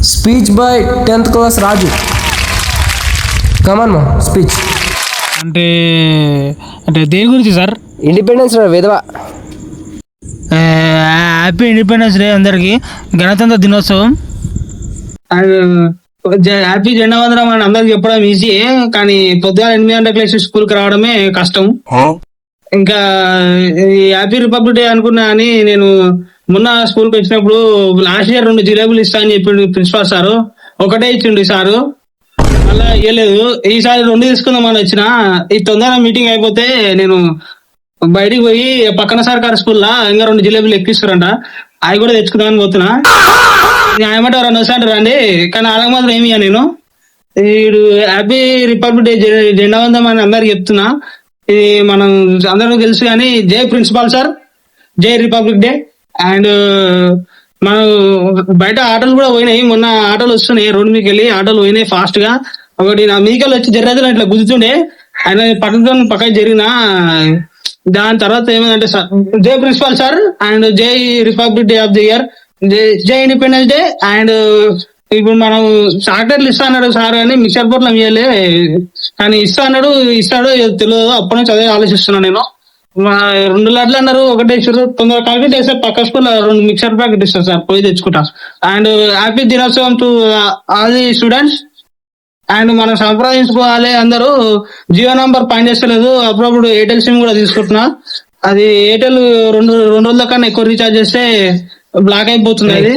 Speech by 10th class రాజు. కమాన్ మా speech. అంటే అంటే దేని గురించి సార్? ఇండిపెండెన్స్ విధవ. హ్యాపీ ఇండిపెండెన్స్ డే అందరికి, గణతంత్ర దినోత్సవం. హ్యాపీ జెండా వందనం అని అందరికి చెప్పడం ఈజీ, కానీ పొద్దుగా 8 గంటలకు లేచి స్కూల్కి రావడమే కష్టం. ఇంకా ఈ హ్యాపీ రిపబ్లిక్ డే అనుకున్నా అని నేను మొన్న స్కూల్కి వచ్చినప్పుడు లాస్ట్ ఇయర్ 2 జిలేబులు ఇస్తా అని చెప్పిండు ప్రిన్సిపాల్ సారు. ఒకటే ఇచ్చిండు సారు, మళ్ళా ఇవ్వలేదు. ఈసారి 2 తీసుకుందామని వచ్చిన. ఈ తొందర మీటింగ్ అయిపోతే నేను బయటికి పోయి పక్కన సర్కారు స్కూల్లో ఇంకా 2 జిలేబులు ఎక్కిస్తారంట, అవి కూడా తెచ్చుకుందామని పోతున్నా. ఏమంటే 2 వస్తాంటారు రండి, కానీ అలాగ మాత్రం ఏమి నేను వీడు హ్యాపీ రిపబ్లిక్ డే జెండా వందనం అని అందరికి చెప్తున్నా. ఇది మనం అందరూ తెలుసు, కానీ జై ప్రిన్సిపాల్ సార్, జై రిపబ్లిక్ డే. అండ్ మనం బయట ఆటోలు కూడా పోయినాయి, మొన్న ఆటోలు వస్తున్నాయి, రోడ్డు మీదకి వెళ్ళి ఆటోలు పోయినాయి ఫాస్ట్ గా. ఒకటి నా మీదకెళ్ళి వచ్చి జర్రజలు ఇట్లా గుద్దుతుండే, ఆయన పక్కన జరిగిన. దాని తర్వాత ఏమైందంటే సార్, జై ప్రిన్సిపాల్ సార్ అండ్ జై republic day of the year, జై ఇండిపెండెన్స్ డే. అండ్ ఇప్పుడు మనం చాక్లెట్లు ఇస్తా అన్నాడు సార్, కానీ మిక్సర్ బోట్లం ఇవ్వలే, కానీ ఇస్తాడు తెలియదు. అప్పటి నుంచి అదే ఆలోచిస్తున్నాను నేను. 2 లడ్లు అన్నారు, ఒకటే ఇస్తారు. తొందరగా కంప్లీట్ చేస్తే పక్క స్కూల్లో 2 మిక్సర్ ప్యాకెట్ ఇస్తారు సార్, పోయి తెచ్చుకుంటా. అండ్ హ్యాపీ దినోత్సవం to all the students. And మనం సంప్రదించుకోవాలి అందరూ. జియో నంబర్ పనిచేస్తలేదు, అప్పుడప్పుడు ఎయిర్టెల్ సిమ్ కూడా తీసుకుంటున్నా. అది ఎయిర్టెల్ 2 రోజుల కన్నా ఎక్కువ రీఛార్జ్ చేస్తే బ్లాక్ అయిపోతుంది అది.